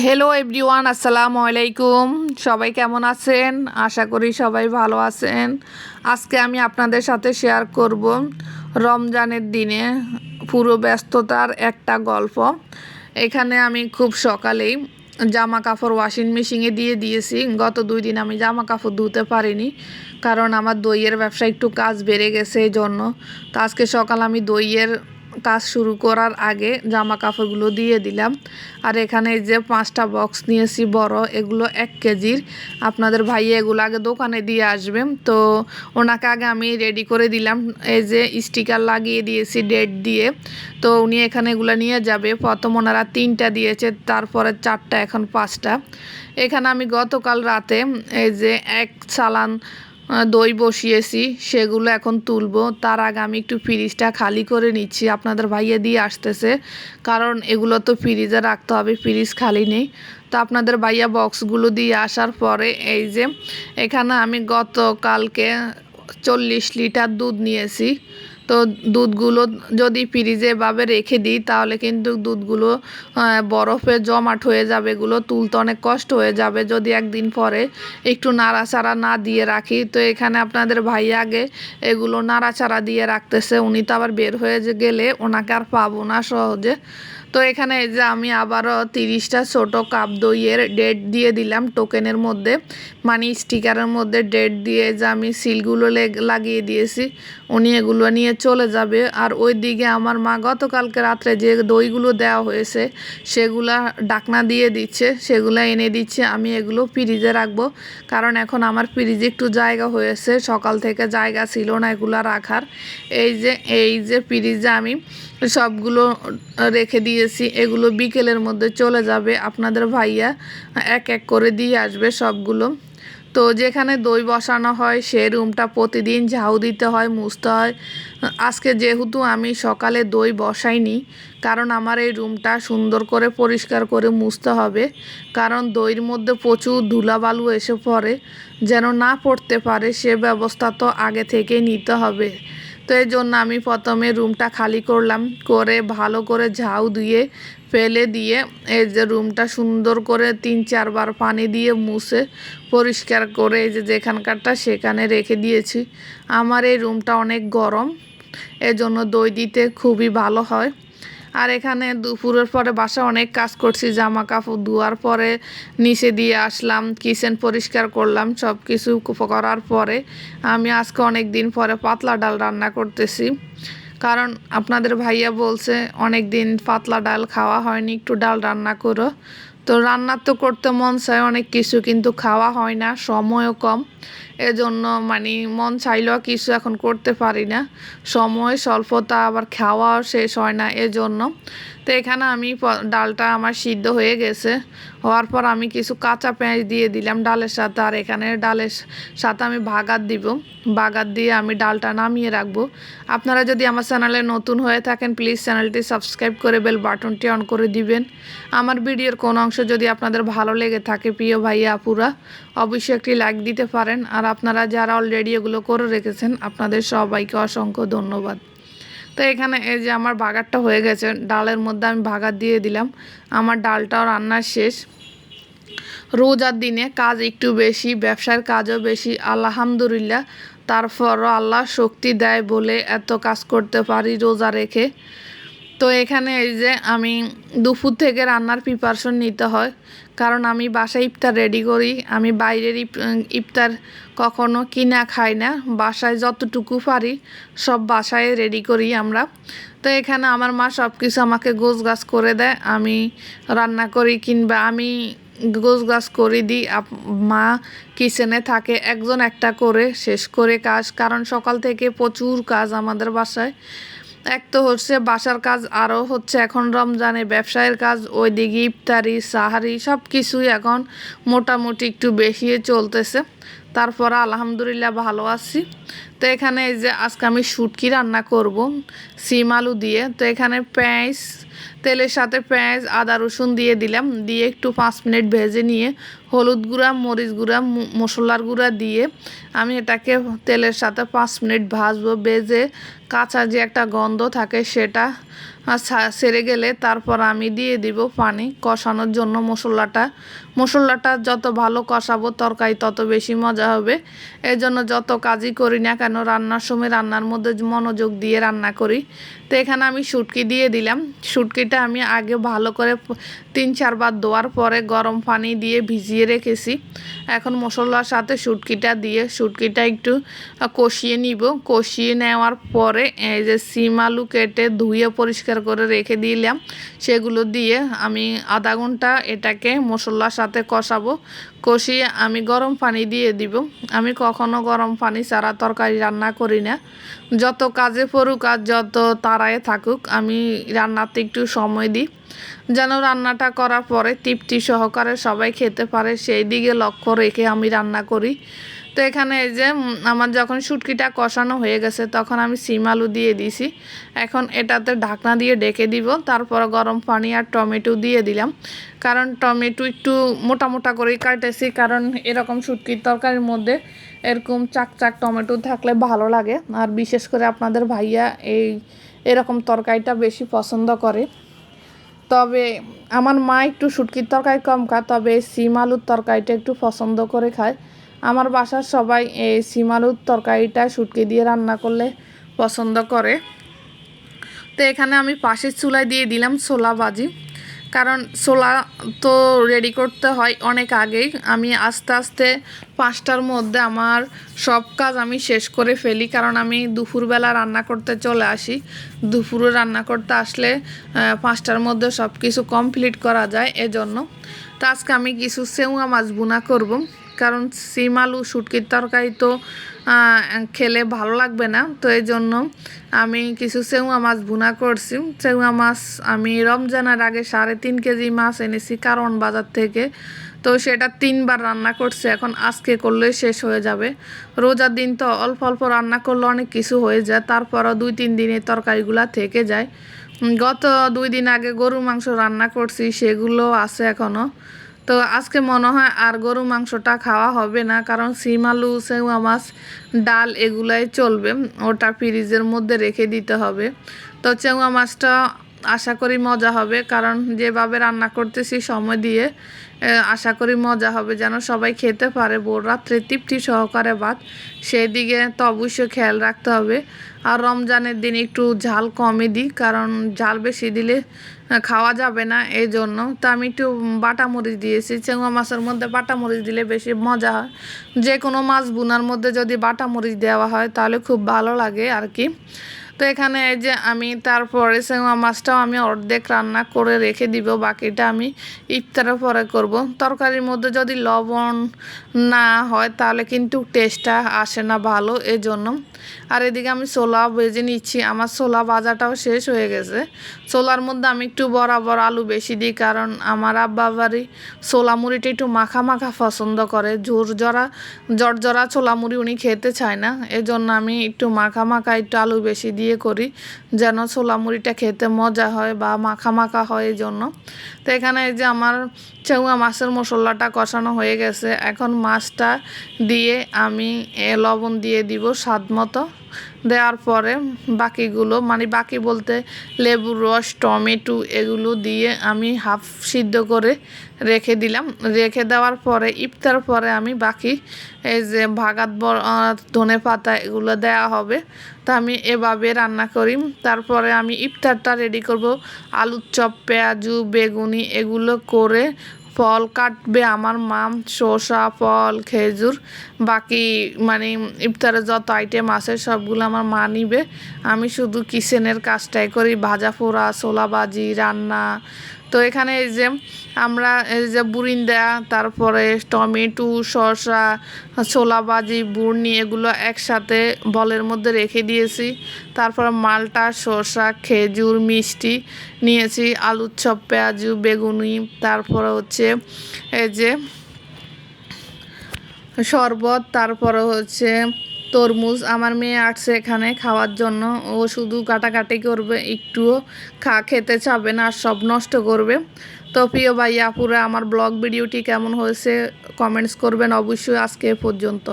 Hello everyone, আসসালামু আলাইকুম। সবাই কেমন আছেন? আশা করি সবাই ভালো আছেন। আজকে আমি আপনাদের সাথে শেয়ার করব রমজানের দিনে পুরো ব্যস্ততার একটা গল্প। এখানে আমি খুব সকালেই জামা কাপড় ওয়াশিং মেশিনে দিয়ে দিয়েছি। গত 2 দিন আমি জামা কাপড় ধুতে পারিনি, কারণ আমার দইয়ের ব্যবসা একটু কাজ বেড়ে গেছে এই জন্য। তো আজকে সকাল আমি দইয়ের কাজ শুরু করার আগে জামা কাপড়গুলো দিয়ে দিলাম। আর এখানে যে 5টা বক্স নিয়েছি বড়, এগুলো 1 কেজির। আপনাদের ভাইয়া এগুলো আগে দোকানে দিয়ে আসবে, তো ওনাকে আগে আমি রেডি করে দিলাম। এই যে স্টিকার লাগিয়ে দিয়েছি ডেট দিয়ে, তো উনি এখানে এগুলো নিয়ে যাবে। প্রথম ওনারা 3টা দিয়েছে, তারপরে 4টা, এখন 5টা। এখানে আমি গতকাল রাতে এই যে 1 চালান দই বসিয়েছি, সেগুলো এখন তুলবো। তার আগে আমি একটু ফ্রিজটা খালি করে নিচ্ছি, আপনাদের ভাইয়া দিয়ে আসতেছে, কারণ এগুলো তো ফ্রিজে রাখতে হবে, ফ্রিজ খালি নেই। তো আপনাদের ভাইয়া বক্সগুলো দিয়ে আসার পরে এই যে এখানে আমি গতকালকে 40 লিটার দুধ নিয়েছি। তো দুধগুলো যদি ফ্রিজে এভাবে রেখে দিই তাহলে কিন্তু দুধগুলো বরফে জমাট হয়ে যাবে, এগুলো তুলতে অনেক কষ্ট হয়ে যাবে যদি একদিন পরে একটু নাড়াচাড়া না দিয়ে রাখি। তো এখানে আপনাদের ভাইয়া আগে এগুলো নাড়াচাড়া দিয়ে রাখতেছে, উনি তো আবার বের হয়ে গেলে ওনাকে আর পাবো না সহজে। তো এখানে এই যে আমি আবারও 30টা ছোটো কাপ দইয়ের ডেট দিয়ে দিলাম টোকেনের মধ্যে, মানে স্টিকারের মধ্যে ডেট দিয়ে যে আমি সিলগুলো লাগিয়ে দিয়েছি। উনি এগুলো নিয়ে চলে যাবে। আর ওই দিকে আমার মা গতকালকে রাত্রে যে দইগুলো দেওয়া হয়েছে সেগুলা ঢাকনা দিয়ে দিচ্ছে, সেগুলো এনে দিচ্ছে। আমি এগুলো ফ্রিজে রাখবো, কারণ এখন আমার ফ্রিজে একটু জায়গা হয়েছে, সকাল থেকে জায়গা ছিল না এগুলো রাখার। এই যে ফ্রিজে আমি সবগুলো রেখে দিয়েছি, এগুলো বিকেলের মধ্যে চলে যাবে। আপনাদের ভাইয়া এক এক করে দিয়ে আসবে সবগুলো। তো যেখানে দই বসানো হয় সেই রুমটা প্রতিদিন ঝাড়ু দিতে হয়, মুছতে হয়। আজকে যেহেতু আমি সকালে দই বসাইনি, কারণ আমার এই রুমটা সুন্দর করে পরিষ্কার করে মুছতে হবে, কারণ দইয়ের মধ্যে প্রচুর ধুলাবালু এসে পড়ে, যেন না পড়তে পারে সে ব্যবস্থা তো আগে থেকেই নিতে হবে। তো এই জন্য আমি প্রথমে রুমটা খালি করলাম, করে ভালো করে ঝাড়ু দিয়ে ফেলে দিয়ে এই যে রুমটা সুন্দর করে 3-4 বার পানি দিয়ে মুছে পরিষ্কার করে এই যে যেখানকারটা সেখানে রেখে দিয়েছি। আমার এই রুমটা অনেক গরম, এজন্য দই দিতে খুবই ভালো হয়। আর এখানে দুপুরের পরে বাসা অনেক কাজ করছি, জামা কাপড় ধোয়ার পরে নিচে দিয়ে আসলাম, কিচেন পরিষ্কার করলাম। সব কিছু করার পরে আমি আজকে অনেক দিন পরে পাতলা ডাল রান্না করতেছি, কারণ আপনাদের ভাইয়া বলছে অনেক দিন পাতলা ডাল খাওয়া হয়নি, একটু ডাল রান্না করো। তো রান্না তো করতে মন চায় অনেক কিছু, কিন্তু খাওয়া হয় না, সময়ও কম। এজন্য মানে মন চাইলেও কিছু এখন করতে পারি না, সময় স্বল্পতা, আবার খাওয়াও শেষ হয় না এজন্য। তো এখানে আমি ডালটা আমার সিদ্ধ হয়ে গেছে, হওয়ার পর আমি কিছু কাঁচা পেঁয়াজ দিয়ে দিলাম ডালের সাথে। আর এখানে ডালের সাথে আমি বাগার দিব, বাগার দিয়ে আমি ডালটা নামিয়ে রাখবো। আপনারা যদি আমার চ্যানেলে নতুন হয়ে থাকেন প্লিজ চ্যানেলটি সাবস্ক্রাইব করে বেল বাটনটি অন করে দিবেন। আমার ভিডিওর কোন অংশ যদি আপনাদের ভালো লেগে থাকে প্রিয় ভাইয়া আপুরা, অবশ্যই একটি লাইক দিতে পারেন। আর আপনারা যারা অলরেডি এগুলো করে রেখেছেন আপনাদের সবাইকে অসংখ্য ধন্যবাদ। তো এখানে এই যে আমার বাগারটা হয়ে গেছে, ডালের মধ্যে আমি বাগার দিয়ে দিলাম। আমার ডালটাও রান্না শেষ। রোজার দিনে কাজ একটু বেশি, ব্যবসার কাজও বেশি, আলহামদুলিল্লাহ। তারপরও আল্লাহ শক্তি দেয় বলে এত কাজ করতে পারি রোজা রেখে। তো এখানে এই যে আমি দুপুর থেকে রান্নার প্রিপারেশন নিতে হয়, কারণ আমি বাসায় ইফতার রেডি করি। আমি বাইরের ইফতার কখনো কিনা খাই না, বাসায় যতটুকু পারি সব বাসায় রেডি করি আমরা। তো এখানে আমার মা সব কিছু আমাকে গোছগাছ করে দেয়, আমি রান্না করি কিংবা আমি গোছগাছ করে দিই। মা কিচেনে থাকে, একজন একটা করে শেষ করে কাজ, কারণ সকাল থেকে প্রচুর কাজ আমাদের বাসায়। এক তো হচ্ছে বাসার কাজ, আরও হচ্ছে এখন রমজানে ব্যবসায়ের কাজ, ওইদিকে ইফতারি সাহারি সব কিছুই এখন মোটামুটি একটু বেশি চলতেছে। তারপর আলহামদুলিল্লাহ ভালো আছি। তো এখানে এই যে আজকে আমি শুটকি রান্না করব সিম আলু দিয়ে। তো এখানে পেঁয়াজ, তেলের সাথে পেঁয়াজ আদা রসুন দিয়ে দিলাম, দিয়ে একটু 5 মিনিট ভেজে নিয়ে হলুদ গুঁড়া, মরিচ গুঁড়া, মশলার গুঁড়া দিয়ে আমি এটাকে তেলের সাথে 5 মিনিট ভাজবো। ভেজে কাঁচা যে একটা গন্ধ থাকে সেটা সেরে গেলে তারপর আমি দিয়ে দিব পানি কষানোর জন্য মশলাটা যত ভালো কষাবো তরকারি তত বেশি মজা হবে। এই জন্য যত কাজই করি না কেন রান্নার সময় রান্নার মধ্যে মনোযোগ দিয়ে রান্না করি। তো এখানে আমি শুটকি দিয়ে দিলাম। শুটকিটা আমি আগে ভালো করে 3-4 বার ধোয়ার পরে গরম পানি দিয়ে ভিজিয়ে রেখেছি। এখন মশলার সাথে শুটকিটা দিয়ে শুটকিটা একটু কষিয়ে নিব। কষিয়ে নেওয়ার পরে এই যে সিম আলু কেটে ধুয়ে পরিষ্কার করে রেখে দিলাম, সেগুলো দিয়ে আমি আধা ঘন্টা এটাকে মশলার সাথে কষাবো। কষিয়ে আমি গরম পানি দিয়ে দিব। আমি কখনো গরম পানি ছাড়া তরকারি রান্না করি না। যত কাজে পড়ুক আর যত তাড়ায় থাকুক আমি রান্নাতে একটু সময় দিই, যেন রান্নাটা করার পরে তৃপ্তি সহকারে সবাই খেতে পারে সেই দিকে লক্ষ্য রেখে আমি রান্না করি। তো এখানে এই যে আমার যখন শুটকিটা কষানো হয়ে গেছে তখন আমি সিম আলু দিয়ে দিছি। এখন এটাতে ঢাকনা দিয়ে ঢেকে দিব। তারপর গরম পানি আর টমেটো দিয়ে দিলাম, কারণ টমেটো একটু মোটা মোটা করেই কাটেছি, কারণ এরকম শুটকির তরকারির মধ্যে এরকম চাক টমেটো থাকলে ভালো লাগে। আর বিশেষ করে আপনাদের ভাইয়া এরকম তরকারিটা বেশি পছন্দ করে। তবে আমার মা একটু শুটকির তরকারি কম খায়, তবে সিম আলুর তরকারিটা একটু পছন্দ করে খায়। আমার বাসার সবাই এই সিম আলুর তরকারিটা শুটকি দিয়ে রান্না করলে পছন্দ করে। তো এখানে আমি পাশের চুলায় দিয়ে দিলাম ছোলা ভাজি, কারণ ছোলা তো রেডি করতে হয় অনেক আগেই। আমি আস্তে আস্তে 5টার মধ্যে আমার সব কাজ আমি শেষ করে ফেলি, কারণ আমি দুপুরবেলা রান্না করতে চলে আসি। দুপুরে রান্না করতে আসলে 5টার মধ্যে সব কিছু কমপ্লিট করা যায় এজন্য। তো আজকে আমি কিছু সেউয়া মাছ ভুনা করব, কারণ সিম আলু শুটকির তরকারি তো খেলে ভালো লাগবে না। তো এই জন্য আমি কিছু সেউয়া মাছ ভুনা করছি। সেউয়া মাছ আমি রমজানের আগে 3.5 কেজি মাছ এনেছি কারণ বাজার থেকে। তো সেটা 3বার রান্না করছে, এখন আজকে করলে শেষ হয়ে যাবে। রোজার দিন তো অল্প অল্প রান্না করলে অনেক কিছু হয়ে যায়, তারপরও 2-3 দিনে তরকারিগুলো থেকে যায়। গত 2 দিন আগে গরু মাংস রান্না করছি, সেগুলো আছে এখনও। তো আজকে মনে হয় আর গরু মাংসটা খাওয়া হবে না, কারণ সিম আলু সেউয়া মাছ ডাল এগুলাই চলবে, ওটা ফ্রিজের মধ্যে রেখে দিতে হবে। তো চেউয়া মাছটা আশা করি মজা হবে, কারণ যেভাবে রান্না করতেছি সময় দিয়ে আশা করি মজা হবে, যেন সবাই খেতে পারে ভোর রাত্রে তৃপ্তি সহকারে ভাত। সেই দিকে তো অবশ্যই খেয়াল রাখতে হবে। আর রমজানের দিন একটু ঝাল কমই দিই, কারণ ঝাল বেশি দিলে খাওয়া যাবে না এই জন্য। তো আমি একটু বাটা মরিচ দিয়েছি। চেংড়া মাছের মধ্যে বাটা মরিচ দিলে বেশি মজা হয়। যে কোনো মাছ ভুনার মধ্যে যদি বাটা মরিচ দেওয়া হয় তাহলে খুব ভালো লাগে আর কি। তো এখানে এই যে আমি তারপরে চেংড়া মাছটাও আমি অর্ধেক রান্না করে রেখে দিব, বাকিটা আমি ইফতারের পরে করব। তরকারির মধ্যে যদি লবণ না হয় তাহলে কিন্তু টেস্টটা আসে না ভালো, এই জন্য। আর এদিকে আমি ছোলা ভেজে নিচ্ছি। আমার ছোলা ভাজাটাও শেষ হয়ে গেছে। ছোলার মধ্যে আমি একটু বরাবর আলু বেশি দিই, কারণ আমার আব্বা বাড়ি ছোলা মুড়িটা একটু মাখা মাখা পছন্দ করে। জর্জরা ছোলা মুড়ি উনি খেতে চায় না, এজন্য আমি একটু মাখা মাখা একটু আলু বেশি দিয়ে করি, যেন ছোলা মুড়িটা খেতে মজা হয় বা মাখা মাখা হয় এই জন্য। তো এখানে এই যে আমার চেংড়া মাছের মশলাটা কষানো হয়ে গেছে। এখন মাছটা দিয়ে আমি লবণ দিয়ে দিব স্বাদ মতো। দেওয়ার পরে বাকিগুলো, মানে বাকি বলতে লেবুর রস টমেটো এগুলো দিয়ে আমি হাফ সিদ্ধ করে রেখে দিলাম। রেখে দেওয়ার পরে ইফতার পরে আমি বাকি এই যে ভাগাত ধনে পাতা এগুলো দেওয়া হবে। তো আমি এভাবে রান্না করি। তারপরে আমি ইফতারটা রেডি করব। আলুর চপ, পেঁয়াজু, বেগুনি এগুলো করে ফল কাটবে আমার মা, শসা, ফল, খেজুর, বাকি মানে ইফতারে যত আইটেম আছে সবগুলো আমার মা নিবে। আমি শুধু কিচেনের কাজটাই করি, ভাজা পোড়া, ছোলা ভাজি, রান্না। তো এখানে এই যে আমরা এই যে বুরিন্দা, তারপরে টমেটো, শসা, ছোলা ভাজি, বুড়নি এগুলো একসাথে বলের মধ্যে রেখে দিয়েছি। তারপরে মালটা, শসা, খেজুর, মিষ্টি নিয়েছি, আলুর চপ, পেঁয়াজু, বেগুনি, তারপরে হচ্ছে এই যে শরবত, তারপরে হচ্ছে তরমুজ। আমার মেয়ে আসছে এখানে খাওয়ার জন্য, ও শুধু কাটাকাটি করবে, একটুও খেতে চাবে না, আর সব নষ্ট করবে। তো প্রিয় ভাই আপুরা, আমার ব্লগ ভিডিওটি কেমন হয়েছে কমেন্টস করবেন অবশ্যই। আজকে এ পর্যন্ত।